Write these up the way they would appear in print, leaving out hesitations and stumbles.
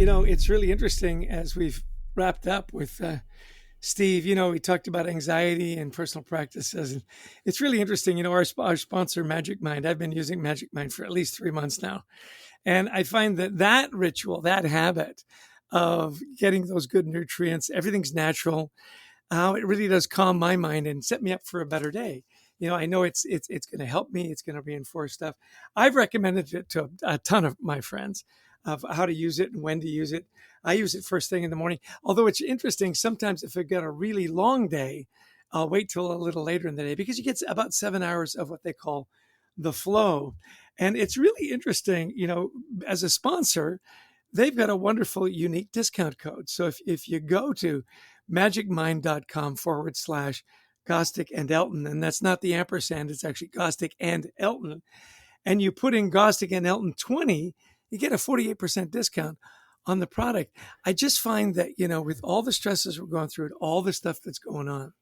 It's really interesting as we've wrapped up with Steve. We talked about anxiety and personal practices. And it's really interesting. Our sponsor, Magic Mind, I've been using Magic Mind for at least 3 months now. And I find that ritual, that habit of getting those good nutrients, everything's natural. It really does calm my mind and set me up for a better day. I know it's going to help me. It's going to reinforce stuff. I've recommended it to a ton of my friends of how to use it and when to use it. I use it first thing in the morning. Although it's interesting, sometimes if I've got a really long day, I'll wait till a little later in the day because you get about 7 hours of what they call the flow. And it's really interesting, as a sponsor, they've got a wonderful, unique discount code. So if you go to magicmind.com/Gostick and Elton, and that's not the ampersand, it's actually Gostick and Elton, and you put in Gostick and Elton 20, you get a 48% discount on the product. I just find that, with all the stresses we're going through and all the stuff that's going on,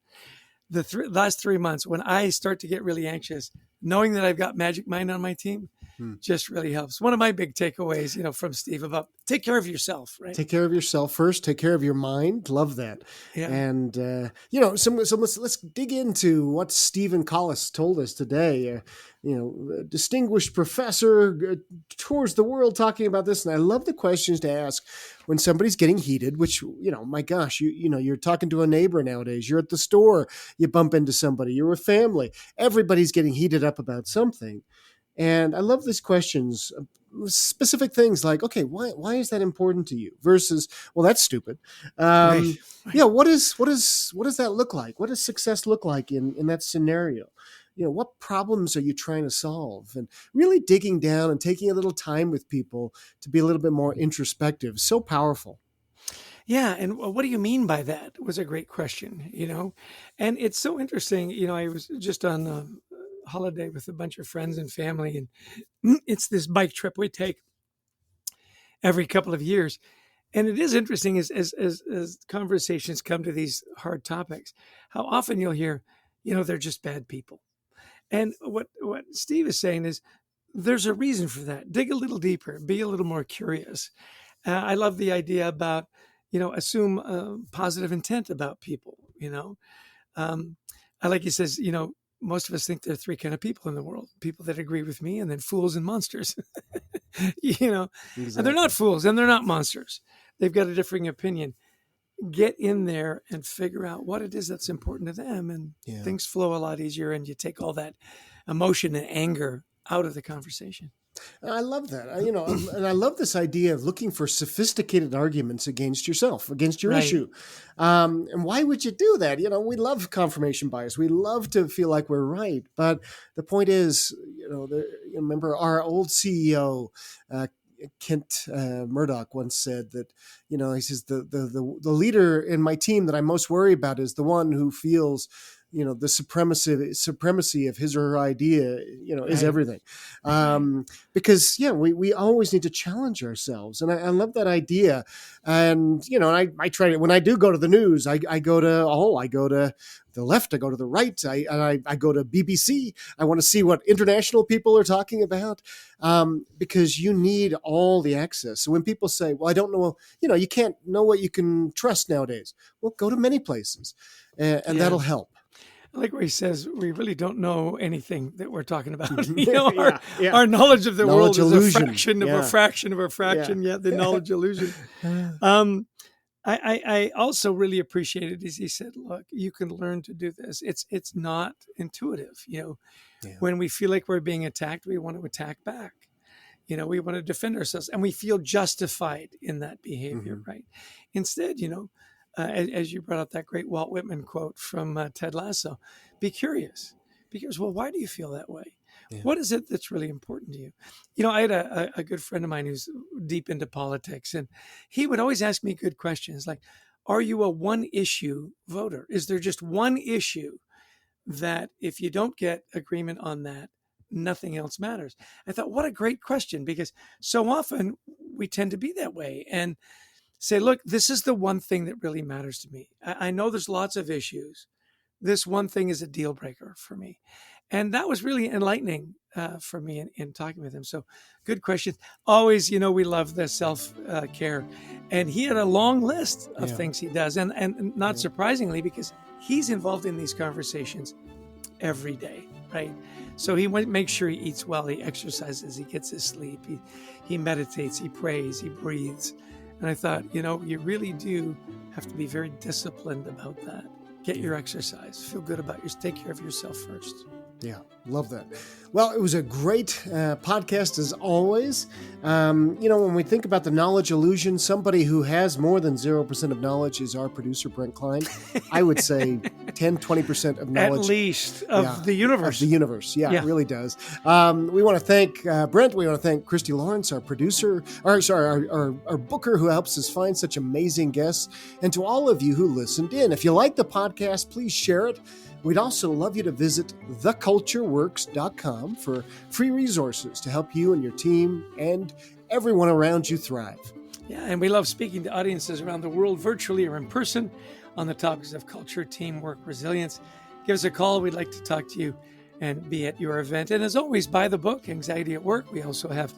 the last 3 months, when I start to get really anxious, knowing that I've got Magic Mind on my team just really helps. One of my big takeaways, from Steve about take care of yourself, right? Take care of yourself first. Take care of your mind. Love that. Yeah. And, so let's dig into what Stephen Collis told us today. Distinguished professor tours the world talking about this. And I love the questions to ask when somebody's getting heated, which, my gosh, you're talking to a neighbor nowadays. You're at the store. You bump into somebody. You're with family. Everybody's getting heated up about something. And I love these questions, specific things like, okay, why is that important to you? Versus, well, that's stupid. Right. Yeah, what does that look like? What does success look like in that scenario? What problems are you trying to solve? And really digging down and taking a little time with people to be a little bit more introspective. So powerful. Yeah. And what do you mean by that was a great question, and it's so interesting. I was just on a holiday with a bunch of friends and family, and it's this bike trip we take every couple of years. And it is interesting as conversations come to these hard topics, how often you'll hear, they're just bad people. And what Steve is saying is there's a reason for that. Dig a little deeper, be a little more curious. I love the idea about, assume positive intent about people, I like he says, most of us think there are three kind of people in the world: people that agree with me, and then fools and monsters. Exactly. And they're not fools and they're not monsters. They've got a differing opinion. Get in there and figure out what it is that's important to them, and things flow a lot easier, and you take all that emotion and anger out of the conversation. I love that. And I love this idea of looking for sophisticated arguments against yourself, against your issue. And why would you do that? We love confirmation bias. We love to feel like we're right. But the point is, remember our old CEO, Kent Murdoch, once said that, he says, the leader in my team that I most worry about is the one who feels the supremacy of his or her idea, is everything. Because we always need to challenge ourselves. And I love that idea. And, I try to, when I do go to the news, I go to the left, I go to the right, I go to BBC. I want to see what international people are talking about, because you need all the access. So when people say, well, I don't know, you can't know what you can trust nowadays. Well, go to many places and that'll help. I like where he says we really don't know anything that we're talking about. Our knowledge of the world is a fraction of a fraction of a fraction. Yeah, the knowledge illusion. I also really appreciated as he said, look, you can learn to do this. It's not intuitive. When we feel like we're being attacked, we want to attack back. We want to defend ourselves, and we feel justified in that behavior, right? Instead, as you brought up that great Walt Whitman quote from Ted Lasso, be curious. Because, well, why do you feel that way? Yeah. What is it that's really important to you? I had a good friend of mine who's deep into politics, and he would always ask me good questions like, are you a one-issue voter? Is there just one issue that if you don't get agreement on that, nothing else matters? I thought, what a great question, because so often we tend to be that way and say, look, this is the one thing that really matters to me. I know there's lots of issues. This one thing is a deal breaker for me. And that was really enlightening for me in talking with him. So good question. Always, we love the self-care. And he had a long list of things he does. And not surprisingly, because he's involved in these conversations every day, right? So he makes sure he eats well, he exercises, he gets his sleep, he meditates, he prays, he breathes. And I thought, you really do have to be very disciplined about that. Get your exercise, feel good about yourself, take care of yourself first. Yeah, love that. Well, it was a great podcast as always. When we think about the knowledge illusion, somebody who has more than 0% of knowledge is our producer, Brent Klein. I would say 10, 20% of knowledge. At least of the universe. Of the universe, yeah, it really does. We want to thank Brent. We want to thank Christy Lawrence, our producer, our booker who helps us find such amazing guests. And to all of you who listened in, if you like the podcast, please share it. We'd also love you to visit thecultureworks.com for free resources to help you and your team and everyone around you thrive. Yeah, and we love speaking to audiences around the world, virtually or in person, on the topics of culture, teamwork, resilience. Give us a call. We'd like to talk to you and be at your event. And as always, buy the book, Anxiety at Work. We also have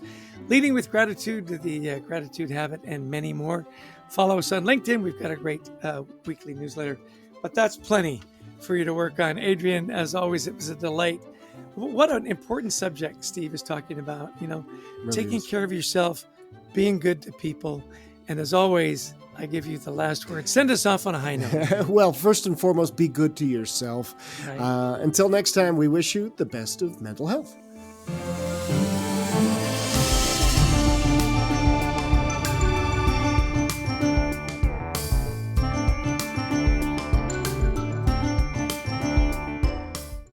Leading with Gratitude, the Gratitude Habit, and many more. Follow us on LinkedIn. We've got a great weekly newsletter. But that's plenty for you to work on. Adrian, as always, it was a delight. What an important subject Steve is talking about, taking care of yourself, being good to people. And as always, I give you the last word. Send us off on a high note. Well, first and foremost, be good to yourself. Right. Until next time, we wish you the best of mental health.